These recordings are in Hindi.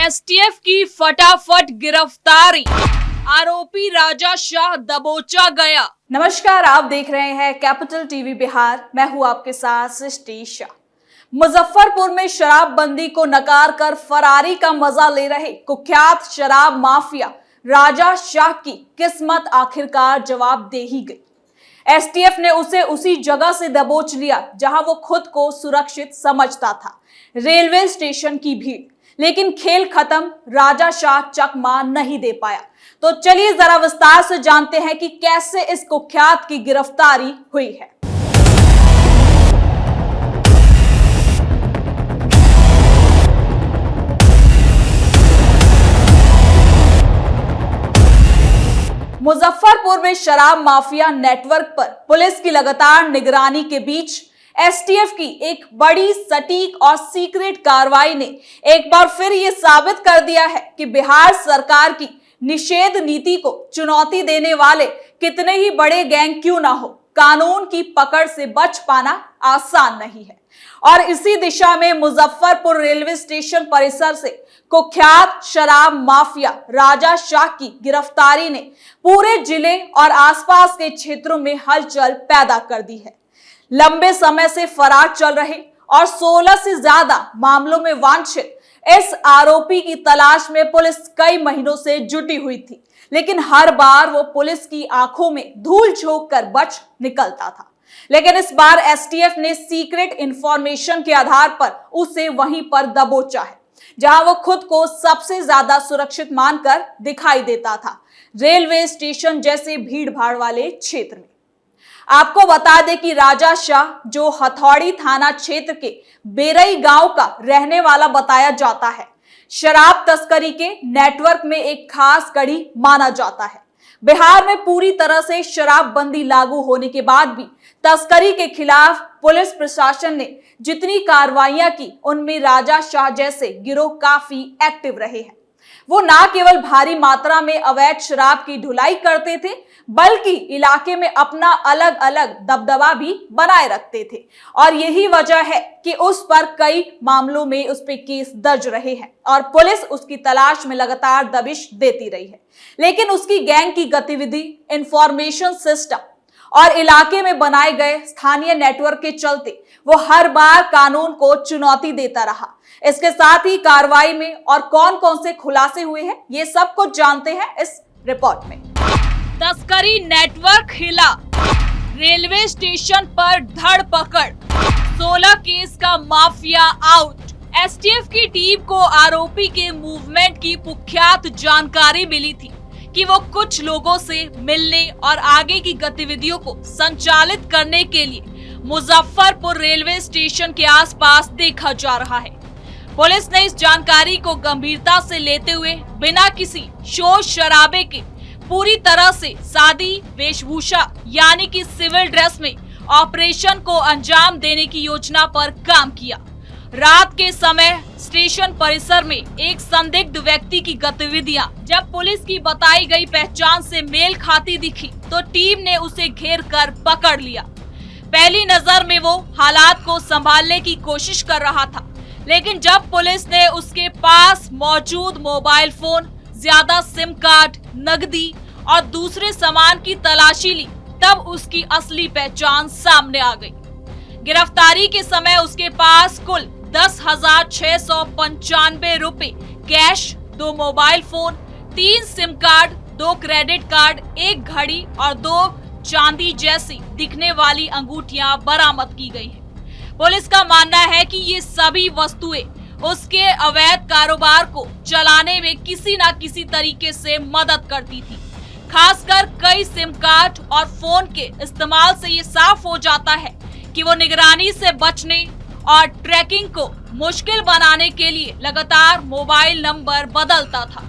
एसटीएफ की फटाफट गिरफ्तारी, आरोपी राजा शाह दबोचा गया। नमस्कार, आप देख रहे हैं कैपिटल टीवी बिहार। मैं हूं आपके साथ सृष्टि शाह। मुजफ्फरपुर में शराबबंदी को नकार कर फरारी का मजा ले रहे कुख्यात शराब माफिया राजा शाह की किस्मत आखिरकार जवाब दे ही गई। एसटीएफ ने उसे उसी जगह से दबोच लिया जहां वो खुद को सुरक्षित समझता था, रेलवे स्टेशन की भीड़। लेकिन खेल खत्म, राजा शाह चकमा नहीं दे पाया। तो चलिए जरा विस्तार से जानते हैं कि कैसे इस कुख्यात की गिरफ्तारी हुई है। मुजफ्फरपुर में शराब माफिया नेटवर्क पर पुलिस की लगातार निगरानी के बीच एसटीएफ की एक बड़ी सटीक और सीक्रेट कार्रवाई ने एक बार फिर ये साबित कर दिया है कि बिहार सरकार की निषेध नीति को चुनौती देने वाले कितने ही बड़े गैंग क्यों ना हो, कानून की पकड़ से बच पाना आसान नहीं है। और इसी दिशा में मुजफ्फरपुर रेलवे स्टेशन परिसर से कुख्यात शराब माफिया राजा शाह की गिरफ्तारी ने पूरे जिले और आसपास के क्षेत्रों में हलचल पैदा कर दी है। लंबे समय से फरार चल रहे और 16 से ज्यादा मामलों में वांछित इस आरोपी की तलाश में पुलिस कई महीनों से जुटी हुई थी, लेकिन हर बार वो पुलिस की आंखों में धूल झोंक कर बच निकलता था। लेकिन इस बार एसटीएफ ने सीक्रेट इंफॉर्मेशन के आधार पर उसे वहीं पर दबोचा है जहां वो खुद को सबसे ज्यादा सुरक्षित मानकर दिखाई देता था, रेलवे स्टेशन जैसे भीड़ भाड़ वाले क्षेत्र में। आपको बता दें कि राजा शाह, जो हथौड़ी थाना क्षेत्र के बेरई गांव का रहने वाला बताया जाता है, शराब तस्करी के नेटवर्क में एक खास कड़ी माना जाता है। बिहार में पूरी तरह से शराबबंदी लागू होने के बाद भी तस्करी के खिलाफ पुलिस प्रशासन ने जितनी कार्रवाइयां की, उनमें राजा शाह जैसे गिरोह काफी एक्टिव रहे हैं। वो ना केवल भारी मात्रा में अवैध शराब की ढुलाई करते थे, बल्कि इलाके में अपना अलग अलग दबदबा भी बनाए रखते थे। और यही वजह है कि उस पर कई मामलों में उस पर केस दर्ज रहे हैं और पुलिस उसकी तलाश में लगातार दबिश देती रही है। लेकिन उसकी गैंग की गतिविधि, इंफॉर्मेशन सिस्टम और इलाके में बनाए गए स्थानीय नेटवर्क के चलते वो हर बार कानून को चुनौती देता रहा। इसके साथ ही कार्रवाई में और कौन कौन से खुलासे हुए हैं, ये सब कुछ जानते हैं इस रिपोर्ट में। तस्करी नेटवर्क हिला, रेलवे स्टेशन पर धड़ पकड़, 16 केस का माफिया आउट। एसटीएफ की टीम को आरोपी के मूवमेंट की कुख्यात जानकारी मिली थी कि वो कुछ लोगों से मिलने और आगे की गतिविधियों को संचालित करने के लिए मुजफ्फरपुर रेलवे स्टेशन के आसपास देखा जा रहा है। पुलिस ने इस जानकारी को गंभीरता से लेते हुए बिना किसी शोर शराबे के पूरी तरह से सादी वेशभूषा यानी कि सिविल ड्रेस में ऑपरेशन को अंजाम देने की योजना पर काम किया। रात के समय स्टेशन परिसर में एक संदिग्ध व्यक्ति की गतिविधियां जब पुलिस की बताई गई पहचान से मेल खाती दिखी तो टीम ने उसे घेर कर पकड़ लिया। पहली नजर में वो हालात को संभालने की कोशिश कर रहा था, लेकिन जब पुलिस ने उसके पास मौजूद मोबाइल फोन, ज्यादा सिम कार्ड, नकदी और दूसरे सामान की तलाशी ली, तब उसकी असली पहचान सामने आ गई। गिरफ्तारी के समय उसके पास कुल 10,695 रुपए cash, 2 mobile phone, 3 SIM card, 2 credit card, 1 घड़ी और 2 चांदी जैसी दिखने वाली अंगूठियां बरामद की गई हैं। पुलिस का मानना है कि ये सभी वस्तुएं उसके अवैध कारोबार को चलाने में किसी न किसी तरीके से मदद करती थी। खासकर कई सिम कार्ड और फोन के इस्तेमाल से ये साफ हो जाता है कि वो निगरानी से बचने और ट्रैकिंग को मुश्किल बनाने के लिए लगातार मोबाइल नंबर बदलता था।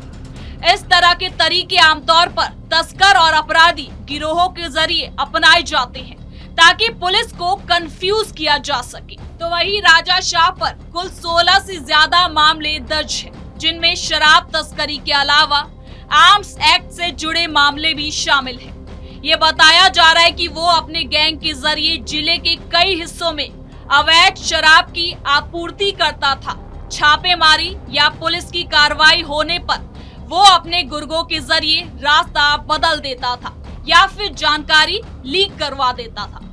इस तरह के तरीके आमतौर पर तस्कर और अपराधी गिरोहों के जरिए अपनाए जाते हैं ताकि पुलिस को कंफ्यूज किया जा सके। तो वही राजा शाह पर कुल 16 से ज्यादा मामले दर्ज हैं, जिनमें शराब तस्करी के अलावा आर्म्स एक्ट से जुड़े मामले भी शामिल हैं। ये बताया जा रहा है कि वो अपने गैंग के जरिए जिले के कई हिस्सों में अवैध शराब की आपूर्ति करता था, छापेमारी या पुलिस की कार्रवाई होने पर वो अपने गुर्गों के जरिए रास्ता बदल देता था या फिर जानकारी लीक करवा देता था।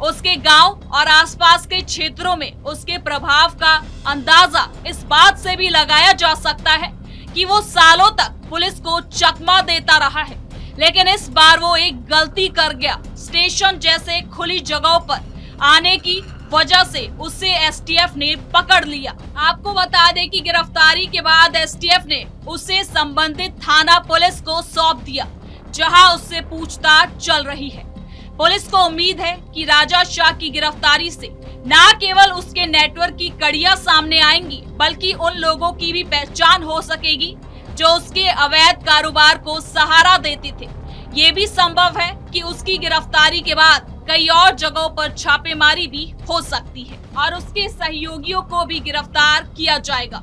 उसके गांव और आसपास के क्षेत्रों में उसके प्रभाव का अंदाजा इस बात से भी लगाया जा सकता है कि वो सालों तक पुलिस को चकमा देता रहा है, लेकिन इस बार वो एक गलती कर गया। स्टेशन जैसे खुली जगहों पर आने की वजह से उसे एसटीएफ ने पकड़ लिया। आपको बता दें कि गिरफ्तारी के बाद एसटीएफ ने उसे संबंधित थाना पुलिस को सौंप दिया, जहां उससे पूछताछ चल रही है। पुलिस को उम्मीद है कि राजा शाह की गिरफ्तारी से न केवल उसके नेटवर्क की कड़ियां सामने आएंगी, बल्कि उन लोगों की भी पहचान हो सकेगी जो उसके अवैध कारोबार को सहारा देते थे। ये भी संभव है कि उसकी गिरफ्तारी के बाद कई और जगहों पर छापेमारी भी हो सकती है और उसके सहयोगियों को भी गिरफ्तार किया जाएगा।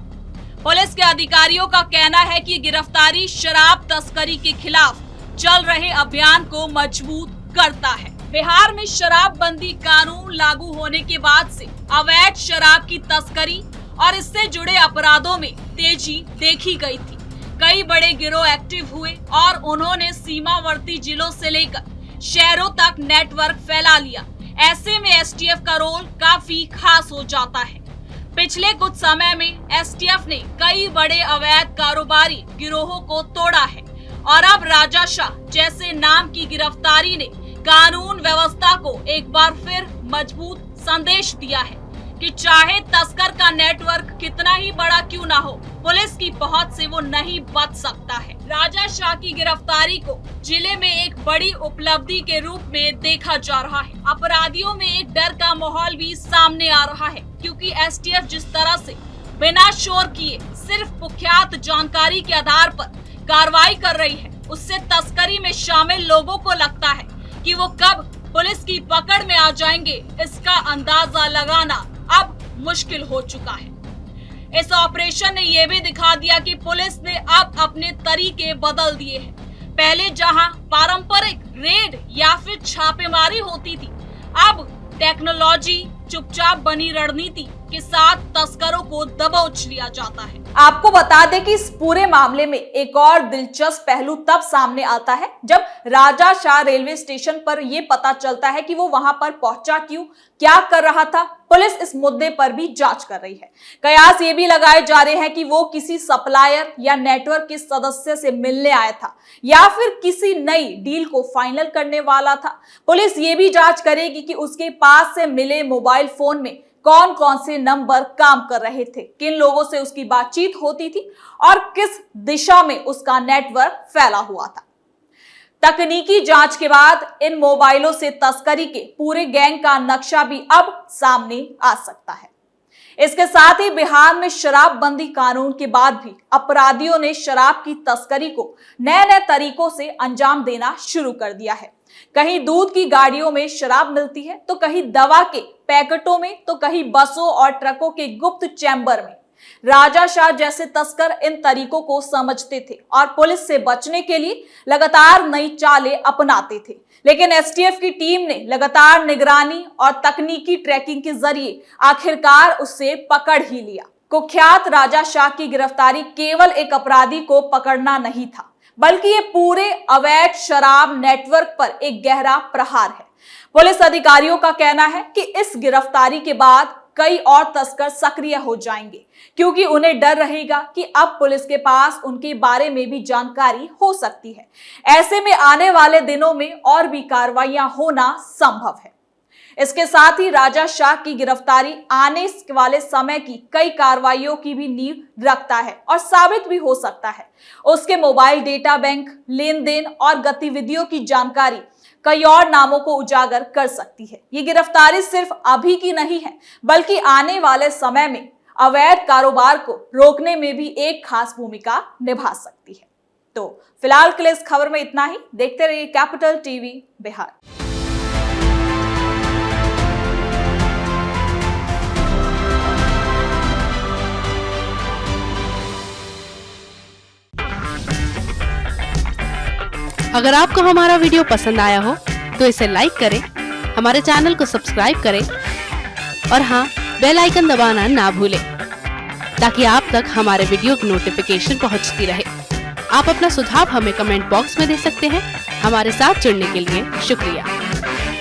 पुलिस के अधिकारियों का कहना है कि गिरफ्तारी शराब तस्करी के खिलाफ चल रहे अभियान को मजबूत करता है। बिहार में शराबबंदी कानून लागू होने के बाद से अवैध शराब की तस्करी और इससे जुड़े अपराधों में तेजी देखी गई थी। कई बड़े गिरोह एक्टिव हुए और उन्होंने सीमावर्ती जिलों से लेकर शहरों तक नेटवर्क फैला लिया। ऐसे में एसटीएफ का रोल काफी खास हो जाता है। पिछले कुछ समय में एसटीएफ ने कई बड़े अवैध कारोबारी गिरोहों को तोड़ा है और अब राजा शाह जैसे नाम की गिरफ्तारी ने कानून व्यवस्था को एक बार फिर मजबूत संदेश दिया है कि चाहे तस्कर का नेटवर्क कितना ही बड़ा क्यों ना हो, पुलिस की पहुंच से वो नहीं बच सकता है। राजा शाह की गिरफ्तारी को जिले में एक बड़ी उपलब्धि के रूप में देखा जा रहा है। अपराधियों में एक डर का माहौल भी सामने आ रहा है, क्योंकि एसटीएफ जिस तरह से बिना शोर किए सिर्फ पुख्यात जानकारी के आधार पर कार्रवाई कर रही है, उससे तस्करी में शामिल लोगों को लगता है कि वो कब पुलिस की पकड़ में आ जाएंगे, इसका अंदाजा लगाना अब मुश्किल हो चुका है। इस ऑपरेशन ने यह भी दिखा दिया कि पुलिस ने अब अपने तरीके बदल दिए हैं। पहले जहां पारंपरिक रेड या फिर छापेमारी होती थी, अब टेक्नोलॉजी चुपचाप बनी रणनीति के साथ तस्करों को दबोच लिया जाता है। आपको बता दें कि इस पूरे मामले में एक और दिलचस्प पहलू तब सामने आता है जब राजा शाह रेलवे स्टेशन पर यह पता चलता है कि वो वहां पर पहुंचा क्यों, क्या कर रहा था। पुलिस इस मुद्दे पर भी जांच कर रही है। कयास ये भी लगाए जा रहे हैं कि वो किसी सप्लायर या नेटवर्क के सदस्य से मिलने आया था या फिर किसी नई डील को फाइनल करने वाला था। पुलिस ये भी जांच करेगी कि उसके पास से मिले मोबाइल फोन में कौन कौन से नंबर काम कर रहे थे, किन लोगों से उसकी बातचीत होती थी और किस दिशा में उसका नेटवर्क फैला हुआ था। तकनीकी जांच के बाद इन मोबाइलों से तस्करी के पूरे गैंग का नक्शा भी अब सामने आ सकता है। इसके साथ ही बिहार में शराबबंदी कानून के बाद भी अपराधियों ने शराब की तस्करी को नए नए तरीकों से अंजाम देना शुरू कर दिया है। कहीं दूध की गाड़ियों में शराब मिलती है, तो कहीं दवा के पैकेटों में, तो कहीं बसों और ट्रकों के गुप्त चैम्बर में। राजा शाह जैसे तस्कर इन तरीकों को समझते थे और पुलिस से बचने के लिए लगातार नई चालें अपनाते थे। लेकिन एसटीएफ की टीम ने लगातार निगरानी और तकनीकी ट्रैकिंग के जरिए आखिरकार उसे पकड़ ही लिया। कुख्यात राजा शाह की गिरफ्तारी केवल एक अपराधी को पकड़ना नहीं था, बल्कि ये पूरे अवैध शराब नेटवर्क पर एक गहरा प्रहार है। पुलिस अधिकारियों का कहना है कि इस गिरफ्तारी के बाद कई और तस्कर सक्रिय हो जाएंगे, क्योंकि उन्हें डर रहेगा कि अब पुलिस के पास उनके बारे में भी जानकारी हो सकती है। ऐसे में आने वाले दिनों में और भी कार्रवाइयां होना संभव है। इसके साथ ही राजा शाह की गिरफ्तारी आने वाले समय की कई कार्रवाइयों की भी नींव रखता है और साबित भी हो सकता है। उसके मोबाइल डेटा बैंक, लेन देन और गतिविधियों की जानकारी कई और नामों को उजागर कर सकती है। ये गिरफ्तारी सिर्फ अभी की नहीं है, बल्कि आने वाले समय में अवैध कारोबार को रोकने में भी एक खास भूमिका निभा सकती है। तो फिलहाल के लिए इस खबर में इतना ही। देखते रहिए कैपिटल टीवी बिहार। अगर आपको हमारा वीडियो पसंद आया हो तो इसे लाइक करें, हमारे चैनल को सब्सक्राइब करें और हाँ, बेल आइकन दबाना ना भूलें। ताकि आप तक हमारे वीडियो की नोटिफिकेशन पहुंचती रहे। आप अपना सुझाव हमें कमेंट बॉक्स में दे सकते हैं। हमारे साथ जुड़ने के लिए शुक्रिया।